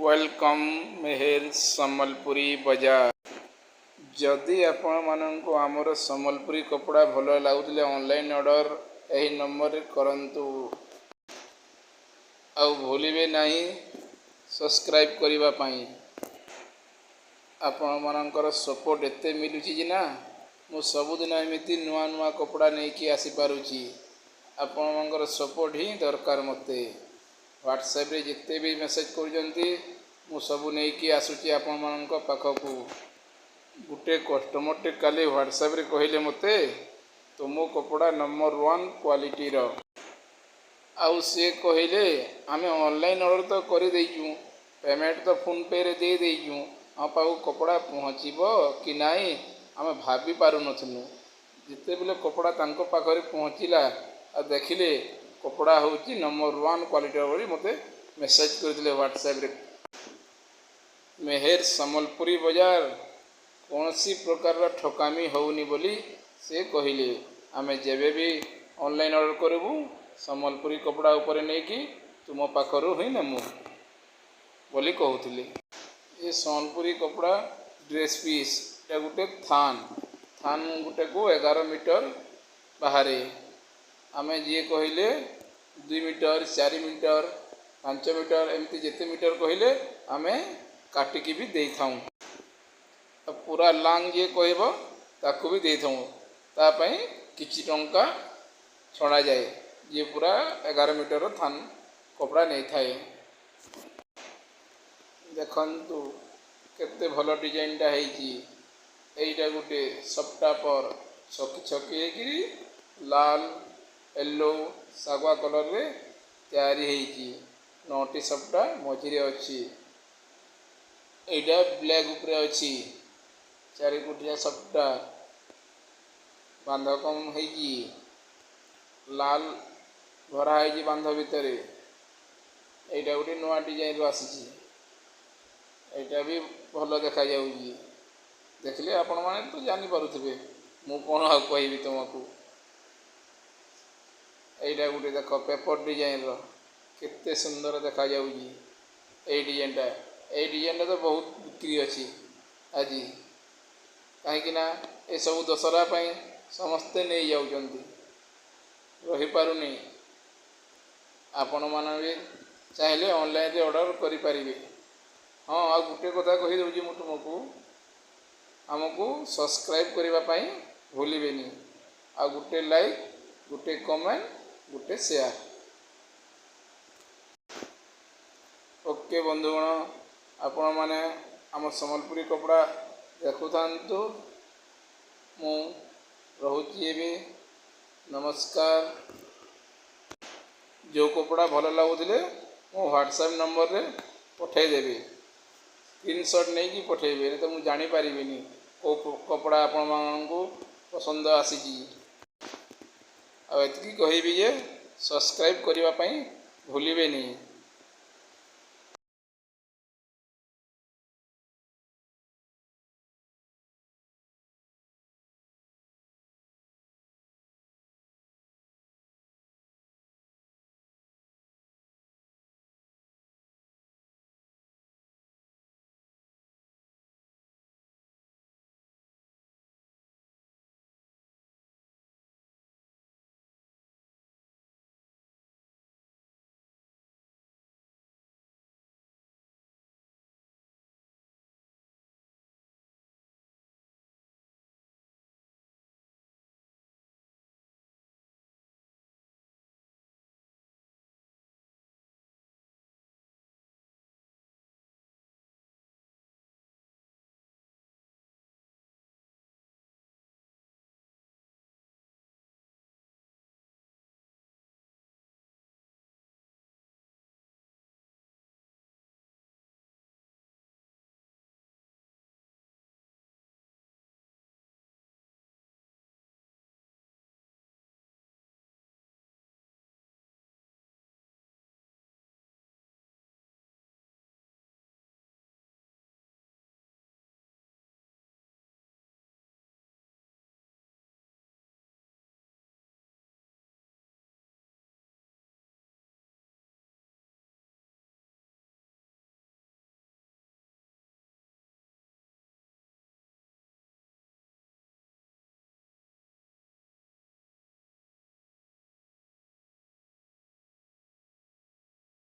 Welcome मेहर सम्बलपुरी बाजार। जदि आपण मानक आमर सम्बलपुरी कपड़ा भल लगुले ऑनलाइन ऑर्डर यही नंबर करंतु आउ भूलिबे नहीं सब्सक्राइब करिबा पई। आपण मानकर सपोर्ट एते मिलुची जी ना मु सबुदिन एमिति नुआ नुआ कपड़ा नहीं कि आसी पारुची। आपण मानकर सपोर्ट ही दरकार मते। व्हाट्सएप रे जिते भी मेसेज करजंती मु सबु नहीं कि आसुची आपण मानक पाखकू। गुटे कस्टमर टे काली व्हाट्सएप रे कहिले मते तुम कपड़ा नंबर 1 क्वालिटी रो आउ से कहिले आमे ऑनलाइन ऑर्डर तो करि देइजु, पेमेंट तो फोन पे रे दे देइजु, आ पाउ कपड़ा पहुँचीबो कि नाही आमे भाबी पारु नथनु। जिते बेले कपड़ा तांको पाखरे पहुँचिला आ देखिले कपड़ा होची नंबर 1 क्वालिटी बोली मते मेसेज कर दिले व्हाट्सएप रे। मेहर सम्बलपुरी बाजार कौनसी प्रकार ठकामी होउनी बोली से कहिले। आमे जेबे भी ऑनलाइन ऑर्डर करबू सम्बलपुरी कपड़ा ऊपर नहीं कि तुम पाखरु ही नमु बोली कहूथिले। ये सम्बलपुरी कपड़ा ड्रेस पीस या गुटे थान गुटे को 11 मीटर बाहरे आमे जी कहिले 2 मीटर 4 मीटर 5 मीटर एमती जिते मीटर कहिले आमे काटिकी भी दे थाऊँ। पूरा लांग जे कहब ताकू भी दे थाऊँ तापई किछि टंका छड़ा जाए जे पूरा 11 मीटर थान कपड़ा नहीं थाए। देखंतु केते भलो डिजाइन टा हेची। एइटा गुटे सप्टा पर छकी छकी हेकिरी लाल येलो सागवा कलर रे तैयारी हेची। 9टी सप्टा मझिरे अछि। एइटा ब्लैक ऊपर अछि। 4 गुटिया सप्टा बांध कम हेची। लाल भरा हेची बांध भितरे। एइटा गुटे नवा डिजाइन रो आसीची। एइटा भी भलो देखा जाउची। देखले आपण माने तो जानि पारुथिबे मु कोन आ कहिबी तुमको। एइटा गुटे देखो पेपर डिजाइन रो केते सुंदर देखा जाउची। एइ डिजाइन टा तो बहुत बिक्री अछि आजी काहे कि ना ए सब दशहरा पई समस्ते नहीं जाउचंती रही पारुनी। आपण माने भी चाहिले ऑनलाइन रे ऑर्डर करि पारिबे। हां आ गुटे कथा कहि दउची मु तुमको हमको सब्सक्राइब करिबा पई भूलिबेनी। आ गुटे लाइक गुटे कमेंट गुटे शेयर। ओके बंधुगण आपण माने आम सम्बलपुरी कपड़ा देखु थांतु। मु रहुची एबे नमस्कार। जो कपड़ा भल लगुले मो व्हाट्सएप नंबर रे पठाई देबे। स्क्रीनशॉट नहीं कि पठेबे नहीं तो मुझे जानी पारिबिनी को कपड़ा आपण मानकु पसंद आसीची। आ एतकी कहिबी जे सब्सक्राइब करिबा पई भूलिबे नहीं।